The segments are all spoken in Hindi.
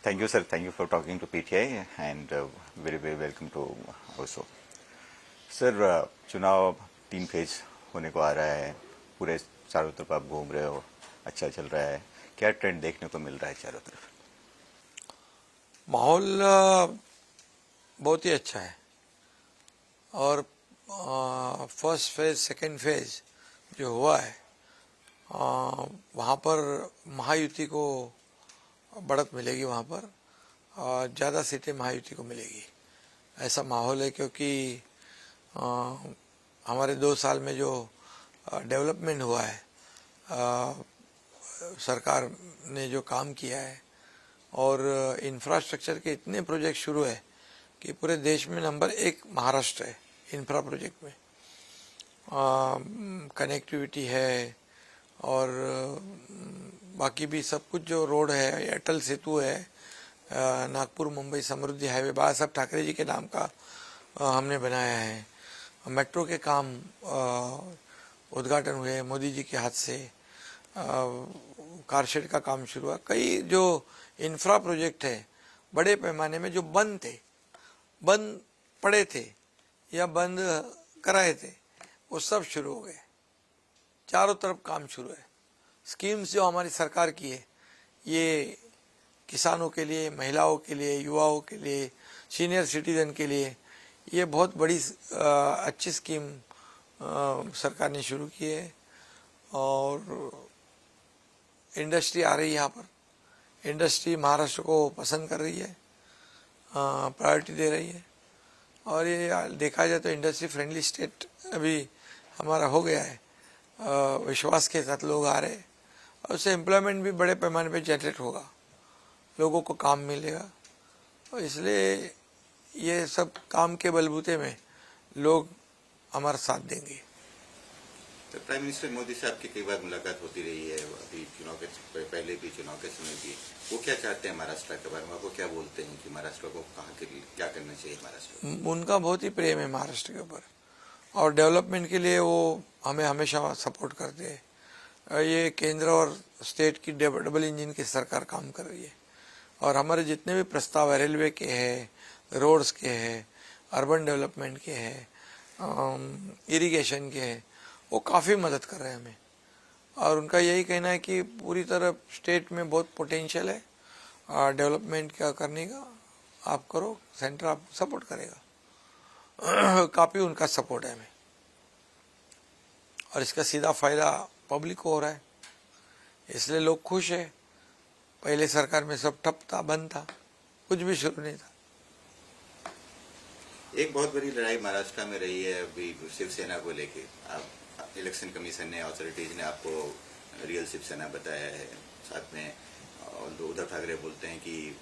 Thank you, sir. Thank you for talking to PTI and very, very welcome to also. Sir चुनाव 3 फेज होने को आ रहा है, पूरे चारों तरफ आप घूम रहे हो, अच्छा चल रहा है, क्या ट्रेंड देखने को मिल रहा है चारों तरफ? माहौल बहुत ही अच्छा है और फर्स्ट फेज सेकेंड फेज जो हुआ है वहाँ पर महायुति को बढ़त मिलेगी, वहाँ पर ज़्यादा सीटें महायुति को मिलेगी, ऐसा माहौल है। क्योंकि हमारे 2 साल में जो डेवलपमेंट हुआ है, सरकार ने जो काम किया है और इंफ्रास्ट्रक्चर के इतने प्रोजेक्ट शुरू है कि पूरे देश में नंबर 1 महाराष्ट्र है इंफ्रा प्रोजेक्ट में। कनेक्टिविटी है और बाकी भी सब कुछ जो रोड है, अटल सेतु है, नागपुर मुंबई समृद्धि हाईवे बाबा साहब ठाकरे जी के नाम का हमने बनाया है। मेट्रो के काम उद्घाटन हुए मोदी जी के हाथ से, कारशेड का काम शुरू हुआ। कई जो इंफ्रा प्रोजेक्ट है बड़े पैमाने में जो बंद पड़े थे या बंद कराए थे, वो सब शुरू हो गए, चारों तरफ काम शुरू है। स्कीम्स जो हमारी सरकार की है, ये किसानों के लिए, महिलाओं के लिए, युवाओं के लिए, सीनियर सिटीजन के लिए ये बहुत बड़ी अच्छी स्कीम सरकार ने शुरू की है। और इंडस्ट्री आ रही है यहाँ पर, इंडस्ट्री महाराष्ट्र को पसंद कर रही है, प्रायोरिटी दे रही है। और ये देखा जाए तो इंडस्ट्री फ्रेंडली स्टेट अभी हमारा हो गया है, विश्वास के साथ लोग आ रहे हैं और उससे एम्प्लॉयमेंट भी बड़े पैमाने पे जनरेट होगा, लोगों को काम मिलेगा। और इसलिए ये सब काम के बलबूते में लोग हमारा साथ देंगे। तो प्राइम मिनिस्टर मोदी से आपकी कई बार मुलाकात होती रही है, अभी चुनाव के पहले भी, चुनाव के समय भी। वो क्या चाहते हैं महाराष्ट्र के बारे में, वो क्या बोलते हैं कि महाराष्ट्र को कहाँ के लिए क्या करना चाहिए? महाराष्ट्र उनका बहुत ही प्रेम है महाराष्ट्र के ऊपर और डेवलपमेंट के लिए वो हमें हमेशा सपोर्ट करते हैं। ये केंद्र और स्टेट की डबल इंजन की सरकार काम कर रही है और हमारे जितने भी प्रस्ताव है, रेलवे के हैं, रोड्स के हैं, अर्बन डेवलपमेंट के हैं, इरिगेशन के हैं, वो काफ़ी मदद कर रहे हैं हमें। और उनका यही कहना है कि पूरी तरह स्टेट में बहुत पोटेंशियल है डेवलपमेंट का करने का, आप करो, सेंटर आप सपोर्ट करेगा। काफ़ी उनका सपोर्ट है हमें और इसका सीधा फायदा पब्लिक को हो रहा है, इसलिए लोग खुश है। पहले सरकार में सब ठप था, बंद था, कुछ भी शुरू नहीं था। एक बहुत बड़ी लड़ाई महाराष्ट्र में रही है अभी शिवसेना को लेके। आप इलेक्शन कमीशन ने, अथॉरिटीज ने आपको रियल शिवसेना बताया है। साथ में उद्धव ठाकरे बोलते हैं कि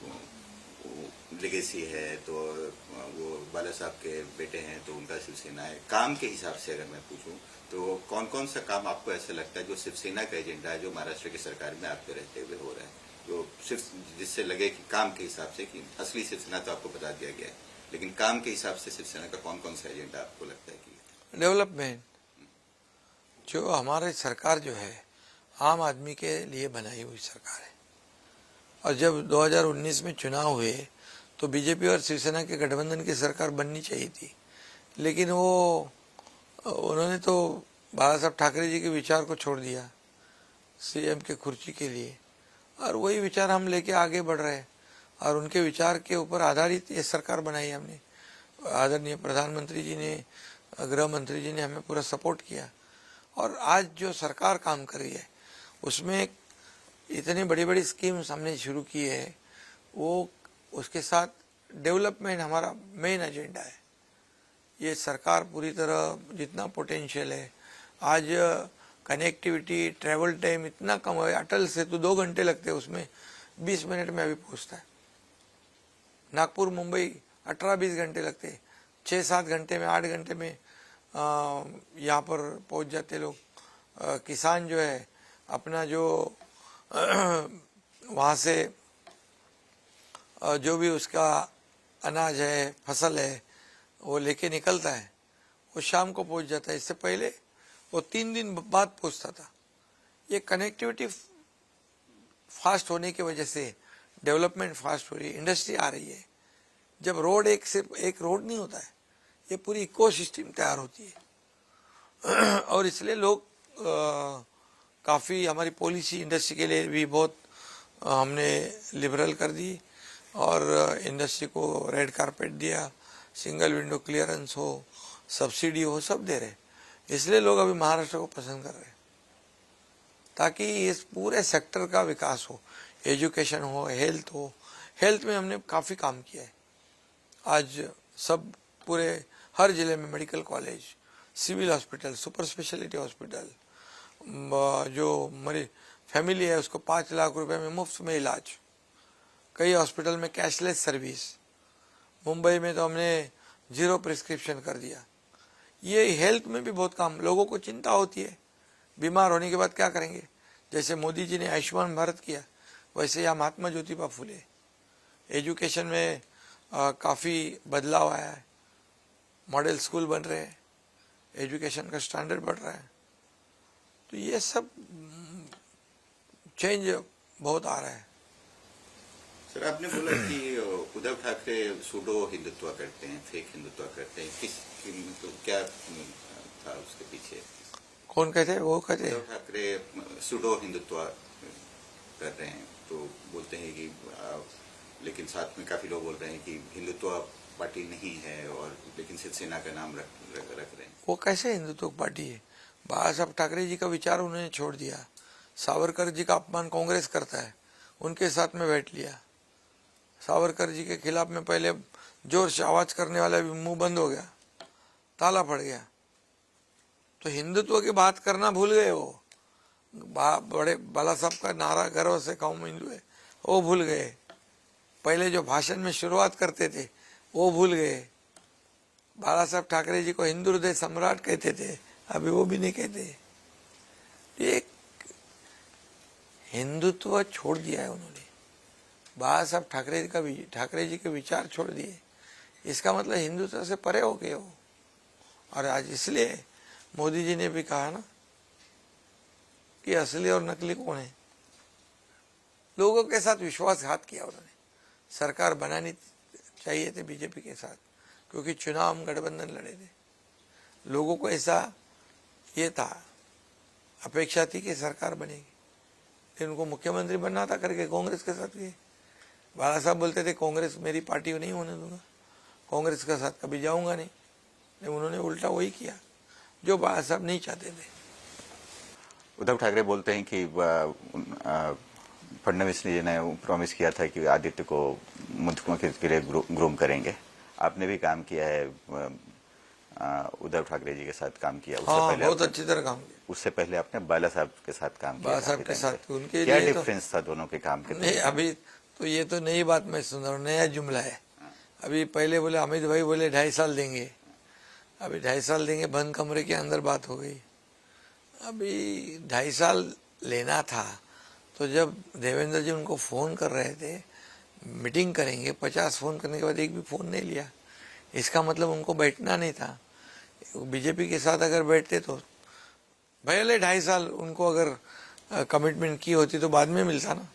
लेगेसी है, तो वो बाला साहब के बेटे हैं तो उनका शिवसेना है। काम के हिसाब से अगर मैं पूछूं तो कौन कौन सा काम आपको ऐसा लगता है जो शिवसेना का एजेंडा है, जो महाराष्ट्र की सरकार में आपके रहते हुए हो रहा है, जो सिर्फ जिससे लगे कि काम के हिसाब से, कि असली शिवसेना तो आपको बता दिया गया है, लेकिन काम के हिसाब से शिवसेना का कौन कौन सा एजेंडा आपको लगता है कि? डेवलपमेंट, जो हमारी सरकार जो है आम आदमी के लिए बनाई हुई सरकार है। और जब 2019 में चुनाव हुए तो बीजेपी और शिवसेना के गठबंधन की सरकार बननी चाहिए थी, लेकिन उन्होंने तो बाला साहब ठाकरे जी के विचार को छोड़ दिया सीएम के कुर्सी के लिए, और वही विचार हम लेके आगे बढ़ रहे हैं और उनके विचार के ऊपर आधारित ये सरकार बनाई हमने। आदरणीय प्रधानमंत्री जी ने, गृह मंत्री जी ने हमें पूरा सपोर्ट किया और आज जो सरकार काम कर रही है उसमें इतनी बड़ी बड़ी स्कीम्स हमने शुरू की है, वो उसके साथ डेवलपमेंट हमारा मेन एजेंडा है। ये सरकार पूरी तरह जितना पोटेंशियल है, आज कनेक्टिविटी, ट्रैवल टाइम इतना कम है, अटल सेतु 2 घंटे लगते हैं, उसमें 20 मिनट में अभी पहुँचता है। नागपुर मुंबई 18-20 घंटे लगते हैं, 6-7 घंटे में, 8 घंटे में यहाँ पर पहुँच जाते लोग। किसान जो है अपना जो वहाँ से जो भी उसका अनाज है, फसल है, वो लेके निकलता है, वो शाम को पहुँच जाता है। इससे पहले वो 3 दिन बाद पहुँचता था। ये कनेक्टिविटी फास्ट होने की वजह से डेवलपमेंट फास्ट हो रही है, इंडस्ट्री आ रही है। जब रोड एक सिर्फ एक रोड नहीं होता है, ये पूरी इकोसिस्टम तैयार होती है। और इसलिए लोग काफ़ी हमारी पॉलिसी इंडस्ट्री के लिए भी बहुत हमने लिबरल कर दी और इंडस्ट्री को रेड कारपेट दिया, सिंगल विंडो क्लियरेंस हो, सब्सिडी हो, सब दे रहे। इसलिए लोग अभी महाराष्ट्र को पसंद कर रहे हैं, ताकि इस पूरे सेक्टर का विकास हो, एजुकेशन हो, हेल्थ हो। हेल्थ में हमने काफ़ी काम किया है। आज सब पूरे हर जिले में medical college, civil hospital, super speciality hospital, जो मरीज फैमिली है उसको 5 लाख रुपए में मुफ्त में इलाज, कई हॉस्पिटल में कैशलेस सर्विस। मुंबई में तो हमने 0 प्रिस्क्रिप्शन कर दिया। ये हेल्थ में भी बहुत काम, लोगों को चिंता होती है बीमार होने के बाद क्या करेंगे। जैसे मोदी जी ने आयुष्मान भारत किया, वैसे यहाँ महात्मा ज्योतिबा फुले। एजुकेशन में काफ़ी बदलाव आया है, मॉडल स्कूल बन रहे हैं, एजुकेशन का स्टैंडर्ड बढ़ रहा है। तो ये सब चेंज बहुत आ रहा है। सर, आपने बोला कि उद्धव ठाकरे सूडो हिंदुत्व करते हैं, फेक हिंदुत्व करते हैं। तो क्या था उसके पीछे? कौन कहते हैं? वो कहते हैं उद्धव ठाकरे सूडो हिंदुत्व कर रहे हैं, तो बोलते हैं कि लेकिन साथ में काफी लोग बोल रहे हैं कि हिंदुत्व पार्टी नहीं है, और लेकिन शिवसेना का नाम रख रहे हैं। वो कैसे हिंदुत्व पार्टी है? बाला साहब ठाकरे जी का विचार उन्होंने छोड़ दिया। सावरकर जी का अपमान कांग्रेस करता है, उनके साथ में बैठ लिया। सावरकर जी के खिलाफ में पहले जोर से आवाज करने वाला भी मुंह बंद हो गया, ताला पड़ गया। तो हिंदुत्व की बात करना भूल गए वो। बड़े बाला साहब का नारा गर्व से कहूं हिंदू है, वो भूल गए। पहले जो भाषण में शुरुआत करते थे वो भूल गए। बाला साहब ठाकरे जी को हिंदू हृदय सम्राट कहते थे, अभी वो भी नहीं कहते। एक हिंदुत्व छोड़ दिया है उन्होंने। बाला साहब ठाकरे जी के विचार छोड़ दिए। इसका मतलब हिंदुत्व से परे हो गए हो। और आज इसलिए मोदी जी ने भी कहा ना कि असली और नकली कौन है। लोगों के साथ विश्वासघात किया उन्होंने। सरकार बनानी चाहिए थी बीजेपी के साथ, क्योंकि चुनाव हम गठबंधन लड़े थे। लोगों को ऐसा ये था, अपेक्षा थी कि सरकार बनेगी, लेकिन उनको मुख्यमंत्री बनना था करके कांग्रेस के साथ गए। बाला साहब बोलते थे कांग्रेस मेरी पार्टी नहीं होने दूंगा, कांग्रेस के साथ कभी जाऊंगा नहीं, लेकिन उन्होंने उल्टा वही किया जो बाला साहब नहीं चाहते थे। उद्धव ठाकरे बोलते हैं कि फडणवीस जी ने प्रॉमिस किया था कि आदित्य को मुख्यमंत्री के लिए ग्रूम करेंगे। आपने भी काम किया है, उद्धव ठाकरे जी के साथ काम किया। उससे पहले बहुत अच्छी तरह काम किया। उससे पहले आपने बाला साहब के साथ काम किया। बाला साहब के साथ उनके क्या लिए डिफरेंस था दोनों के काम के? नहीं, अभी तो ये तो नई बात मैं सुन रहा हूँ, नया जुमला है। अभी पहले बोले अमित भाई बोले 2.5 साल देंगे, अभी 2.5 साल देंगे, बंद कमरे के अंदर बात हो गई। अभी 2.5 साल लेना था तो जब देवेंद्र जी उनको फ़ोन कर रहे थे मीटिंग करेंगे, 50 फ़ोन करने के बाद एक भी फ़ोन नहीं लिया। इसका मतलब उनको बैठना नहीं था। बीजेपी के साथ अगर बैठते तो पहले 2.5 साल उनको अगर कमिटमेंट की होती तो बाद में मिलता ना,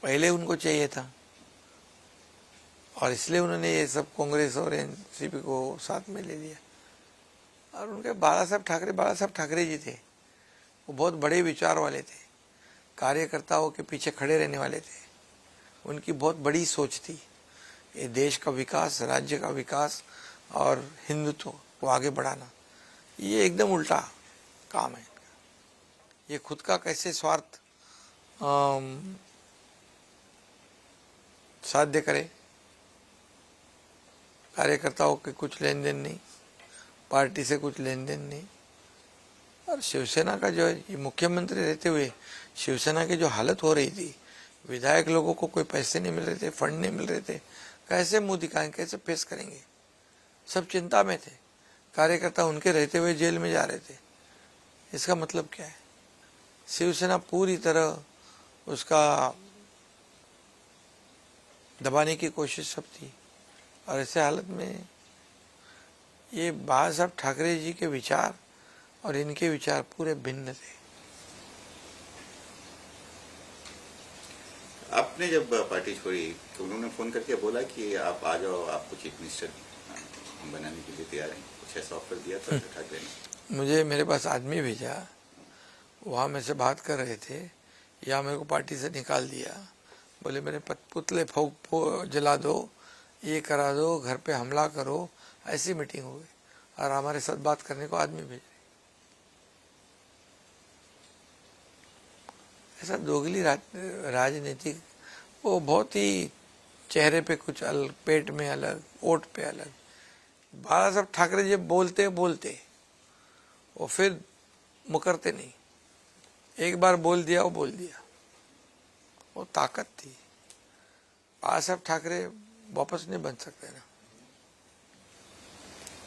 पहले उनको चाहिए था। और इसलिए उन्होंने ये सब कांग्रेस और एनसीपी को साथ में ले लिया। और उनके बाला साहब ठाकरे जी थे, वो बहुत बड़े विचार वाले थे, कार्यकर्ताओं के पीछे खड़े रहने वाले थे। उनकी बहुत बड़ी सोच थी, ये देश का विकास, राज्य का विकास और हिंदुत्व को आगे बढ़ाना। ये एकदम उल्टा काम है इनका। ये खुद का कैसे स्वार्थ साध्य करे, कार्यकर्ताओं के कुछ लेन देन नहीं, पार्टी से कुछ लेन देन नहीं। और शिवसेना का जो है, ये मुख्यमंत्री रहते हुए शिवसेना की जो हालत हो रही थी, विधायक लोगों को कोई पैसे नहीं मिल रहे थे, फंड नहीं मिल रहे थे, कैसे मुंह दिखाएं, कैसे फेस करेंगे। सब चिंता में थे। कार्यकर्ता उनके रहते हुए जेल में जा रहे थे। इसका मतलब क्या है? शिवसेना पूरी तरह उसका दबाने की कोशिश सब थी। और ऐसे हालत में ये बाला साहब ठाकरे जी के विचार और इनके विचार पूरे भिन्न थे। आप आपने जब पार्टी छोड़ी तो उन्होंने फोन करके बोला कि आप आ जाओ, आपको चीफ मिनिस्टर हम बनाने के लिए तैयार हैं, कुछ ऐसा ऑफर दिया था ठाकरे ने? मुझे मेरे पास आदमी भेजा, वहाँ मेरे से बात कर रहे थे, या मेरे को पार्टी से निकाल दिया, बोले मेरे पुतले जला दो, ये करा दो, घर पे हमला करो, ऐसी मीटिंग हो गई और हमारे साथ बात करने को आदमी भेज रहे। ऐसा दोगली राजनीतिक, वो बहुत ही चेहरे पे कुछ अलग, पेट में अलग, ओट पे अलग। बाला साहब ठाकरे जब बोलते वो फिर मुकरते नहीं, एक बार बोल दिया वो बोल दिया, वो ताकत थी। बाला साहब ठाकरे वापस नहीं बन सकते ना।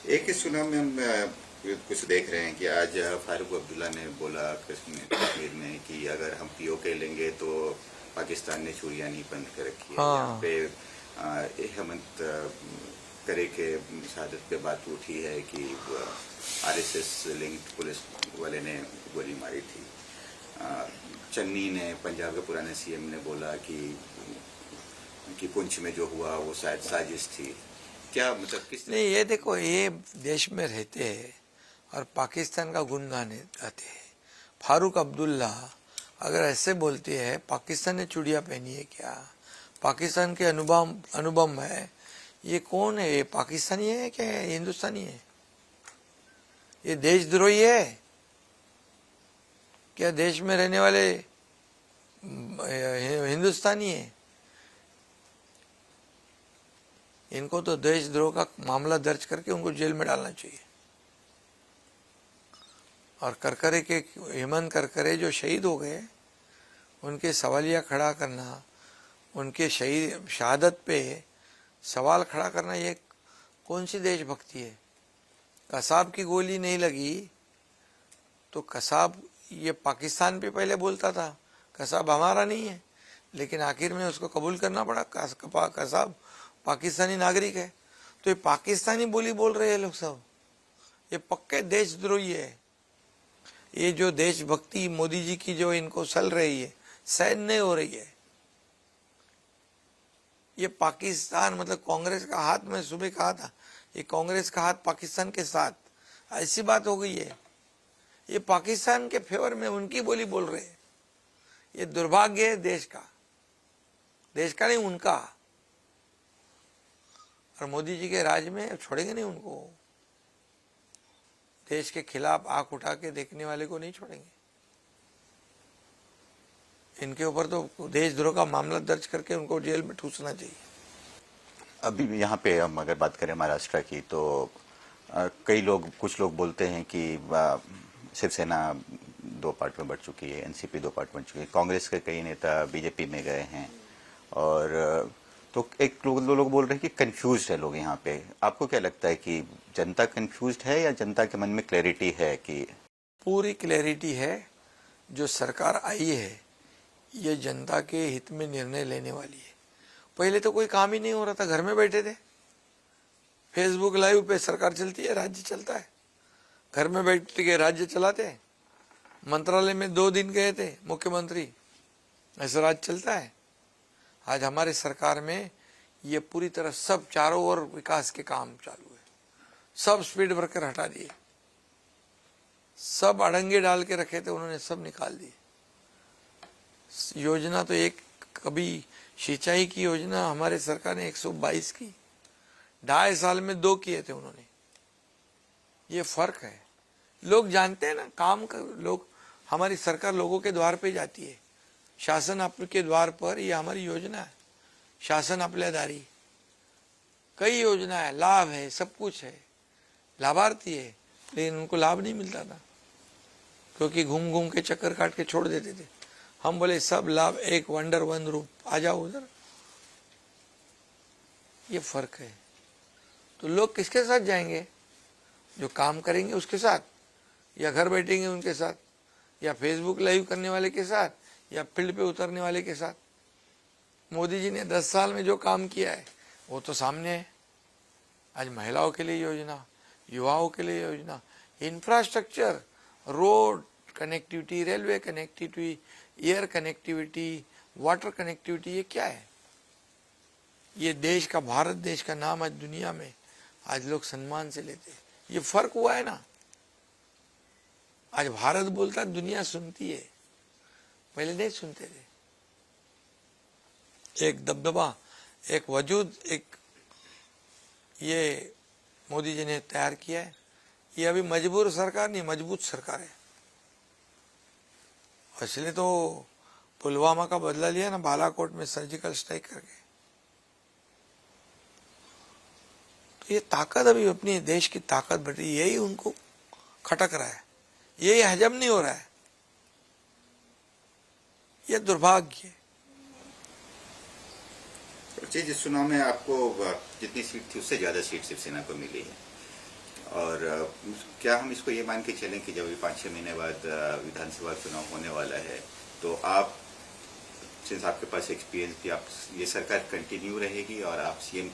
एक ही चुनाव में हम कुछ देख रहे हैं कि आज फारूक अब्दुल्ला ने बोला कश्मीर में कि अगर हम पीओके लेंगे तो पाकिस्तान ने चूड़ियां नहीं बंद कर रखी है। यहाँ पे हेमंत करे के शहादत पे बात उठी है कि आरएसएस लिंक्ड पुलिस वाले ने गोली मारी थी। चन्नी ने, पंजाब के पुराने सीएम ने बोला कि पुंछ में जो हुआ वो शायद साजिश थी। क्या मतलब किस नहीं, ये देखो, ये देश में रहते हैं और पाकिस्तान का गुण गाने गाते हैं। फारूक अब्दुल्ला अगर ऐसे बोलते हैं पाकिस्तान ने चूड़ियां पहनी है क्या, पाकिस्तान के अनुबम है, ये कौन है? ये पाकिस्तानी है क्या हिंदुस्तानी है? ये देशद्रोही है क्या? देश में रहने वाले हिंदुस्तानी है? इनको तो देशद्रोह का मामला दर्ज करके उनको जेल में डालना चाहिए। और करकरे के हेमंत करकरे जो शहीद हो गए, उनके सवालिया खड़ा करना, उनके शहादत पे सवाल खड़ा करना, ये कौन सी देशभक्ति है? कसाब की गोली नहीं लगी तो कसाब, ये पाकिस्तान पे पहले बोलता था कसाब हमारा नहीं है, लेकिन आखिर में उसको कबूल करना पड़ा, कसाब पाकिस्तानी नागरिक है। तो ये पाकिस्तानी बोली बोल रहे हैं लोग सब, ये पक्के देशद्रोही है। ये जो देशभक्ति मोदी जी की जो इनको सल रही है, सहन नहीं हो रही है। ये पाकिस्तान मतलब कांग्रेस का हाथ, मैं सुबह कहा था, ये कांग्रेस का हाथ पाकिस्तान के साथ, ऐसी बात हो गई है। ये पाकिस्तान के फेवर में उनकी बोली बोल रहे हैं। ये दुर्भाग्य है देश का नहीं, उनका। और मोदी जी के राज में छोड़ेंगे नहीं उनको, देश के खिलाफ आंख उठा के देखने वाले को नहीं छोड़ेंगे। इनके ऊपर तो देशद्रोह का मामला दर्ज करके उनको जेल में ठूसना चाहिए। अभी यहाँ पे हम अगर बात करें महाराष्ट्र की, तो कुछ लोग बोलते हैं कि शिवसेना 2 पार्ट में बढ़ चुकी है, एनसीपी 2 पार्ट बन चुकी है, कांग्रेस के कई नेता बीजेपी में गए हैं, और तो एक लोग बोल रहे हैं कि कंफ्यूज है लोग यहाँ पे। आपको क्या लगता है कि जनता कंफ्यूज है या जनता के मन में क्लैरिटी है? कि पूरी क्लैरिटी है। जो सरकार आई है ये जनता के हित में निर्णय लेने वाली है। पहले तो कोई काम ही नहीं हो रहा था, घर में बैठे थे, फेसबुक लाइव पे सरकार चलती है, राज्य चलता है, घर में बैठ के राज्य चलाते हैं। मंत्रालय में 2 दिन गए थे मुख्यमंत्री, ऐसा राज्य चलता है। आज हमारे सरकार में ये पूरी तरह सब चारों ओर विकास के काम चालू है। सब स्पीड ब्रेकर हटा दिए, सब अड़ंगे डाल के रखे थे उन्होंने, सब निकाल दिए। योजना तो एक, कभी सिंचाई की योजना हमारे सरकार ने 122 की, 2.5 साल में 2 किए थे उन्होंने। ये फर्क है। लोग जानते हैं ना काम का, लोग, हमारी सरकार लोगों के द्वार पे जाती है, शासन आपके द्वार पर, ये हमारी योजना है, शासन आपल्या दारी। कई योजना है, लाभ है, सब कुछ है, लाभार्थी है, लेकिन उनको लाभ नहीं मिलता था क्योंकि घूम घूम के चक्कर काट के छोड़ देते थे। हम बोले सब लाभ एक वंडर वन रूप, आ जाओ उधर। ये फर्क है। तो लोग किसके साथ जाएंगे? जो काम करेंगे उसके साथ, या घर बैठेंगे उनके साथ, या फेसबुक लाइव करने वाले के साथ, या फील्ड पे उतरने वाले के साथ। मोदी जी ने 10 साल में जो काम किया है वो तो सामने है। आज महिलाओं के लिए योजना, युवाओं के लिए योजना, infrastructure, road connectivity, railway connectivity, air connectivity, water connectivity, ये क्या है? ये देश का, भारत देश का नाम आज दुनिया में आज लोग सम्मान से लेते हैं। ये फर्क हुआ है ना। आज भारत बोलता दुनिया सुनती है, पहले नहीं सुनते थे। एक दबदबा, एक वजूद, एक ये मोदी जी ने तैयार किया है। ये अभी मजबूर सरकार नहीं, मजबूत सरकार है। इसलिए तो पुलवामा का बदला लिया ना, बालाकोट में सर्जिकल स्ट्राइक करके। तो ये ताकत अभी अपनी देश की ताकत बढ़ रही है, यही उनको खटक रहा है, यही हजम नहीं हो रहा है। ये दुर्भाग्य है। जिस चुनाव में आपको जितनी सीट थी उससे ज्यादा सीट शिवसेना को मिली है, और क्या हम इसको ये मान के चलें कि जब 5-6 महीने बाद विधानसभा चुनाव होने वाला है, तो आप, सिंस आपके पास एक्सपीरियंस भी, आप ये सरकार कंटिन्यू रहेगी और आप सीएम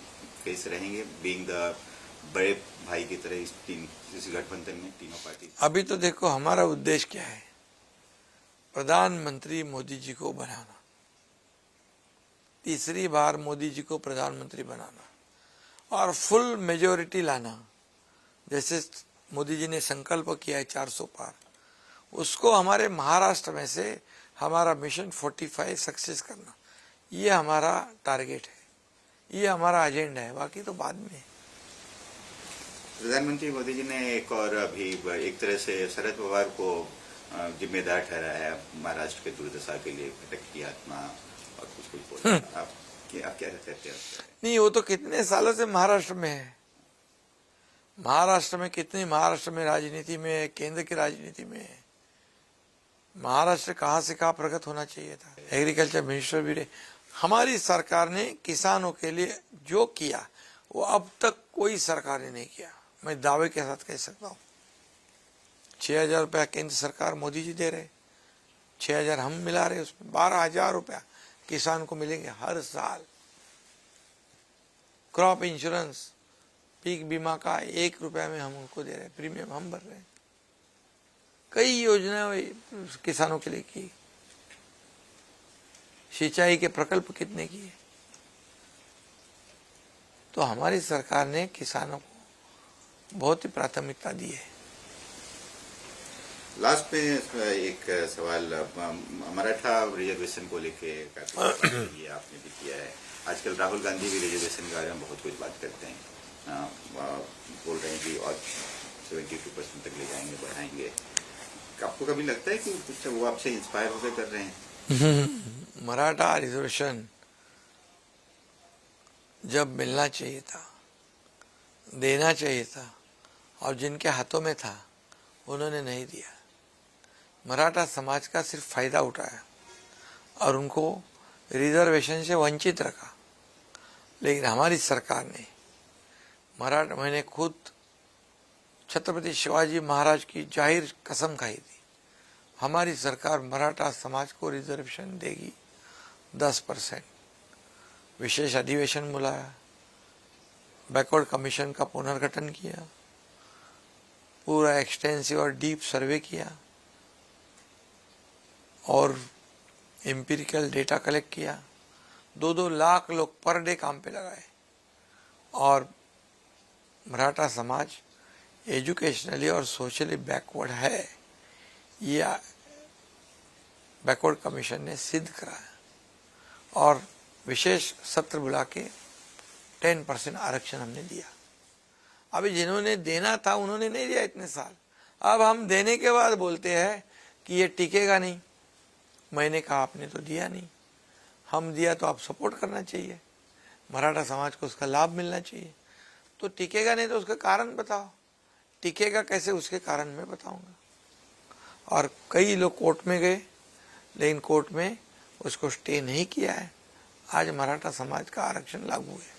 फेस रहेंगे, बीइंग द बड़े भाई की तरह इस गठबंधन में तीनों पार्टी? अभी तो देखो हमारा उद्देश्य क्या है, प्रधानमंत्री मोदी जी को बनाना, तीसरी बार मोदी जी को प्रधानमंत्री बनाना और फुल मेजोरिटी लाना। जैसे मोदी जी ने संकल्प किया है 400 पार, उसको हमारे महाराष्ट्र में से हमारा मिशन 45 सक्सेस करना, ये हमारा टारगेट है, ये हमारा एजेंडा है, बाकी तो बाद में। प्रधानमंत्री मोदी जी ने एक और अभी एक तरह से शरद पवार को जिम्मेदार ठहराया है महाराष्ट्र के दुर्दशा के लिए, भटकती आत्मा और कुछ बोला। आप क्या कहते हैं? नहीं, वो तो कितने सालों से महाराष्ट्र में है। महाराष्ट्र में कितनी, महाराष्ट्र में राजनीति में है, केंद्र की राजनीति में है। महाराष्ट्र कहाँ से कहाँ प्रगत होना चाहिए था। एग्रीकल्चर मिनिस्टर भी रहे। हमारी सरकार ने किसानों के लिए जो किया वो अब तक कोई सरकार ने नहीं किया, मैं दावे के साथ कह सकता हूँ। 6,000 रुपया केंद्र सरकार मोदी जी दे रहे, 6,000 हम मिला रहे, उसमें 12,000 रुपया किसान को मिलेंगे हर साल। क्रॉप इंश्योरेंस, पीक बीमा का 1 रुपया में हम उनको दे रहे हैं, प्रीमियम हम भर रहे हैं। कई योजनाएं किसानों के लिए की। सिंचाई के प्रकल्प कितने किए। तो हमारी सरकार ने किसानों को बहुत ही प्राथमिकता दी है। लास्ट में एक सवाल, मराठा रिजर्वेशन को लेके काफी आपने भी किया है। आजकल राहुल गांधी भी रिजर्वेशन के बारे में बहुत कुछ बात करते हैं, बोल रहे हैं कि और 72% तक ले जाएंगे, बढ़ाएंगे। आपको कभी लगता है कि वो आपसे इंस्पायर होकर कर रहे हैं? मराठा रिजर्वेशन जब मिलना चाहिए था, देना चाहिए था, और जिनके हाथों में था उन्होंने नहीं दिया। मराठा समाज का सिर्फ फायदा उठाया और उनको रिजर्वेशन से वंचित रखा। लेकिन हमारी सरकार ने मराठा, मैंने खुद छत्रपति शिवाजी महाराज की जाहिर कसम खाई थी, हमारी सरकार मराठा समाज को रिजर्वेशन देगी 10%। विशेष अधिवेशन बुलाया, बैकवर्ड कमीशन का पुनर्गठन किया, पूरा एक्सटेंसिव और डीप सर्वे किया और एम्पिरिकल डेटा कलेक्ट किया। 2-2 लाख लोग पर डे काम पे लगाए। और मराठा समाज एजुकेशनली और सोशली बैकवर्ड है, ये बैकवर्ड कमीशन ने सिद्ध कराया और विशेष सत्र बुला के 10% आरक्षण हमने दिया। अभी जिन्होंने देना था उन्होंने नहीं दिया इतने साल, अब हम देने के बाद बोलते हैं कि ये टिकेगा नहीं। मैंने कहा आपने तो दिया नहीं, हम दिया तो आप सपोर्ट करना चाहिए, मराठा समाज को उसका लाभ मिलना चाहिए। तो टिकेगा नहीं तो उसका कारण बताओ, टिकेगा कैसे उसके कारण मैं बताऊंगा। और कई लोग कोर्ट में गए, लेकिन कोर्ट में उसको स्टे नहीं किया है। आज मराठा समाज का आरक्षण लागू है।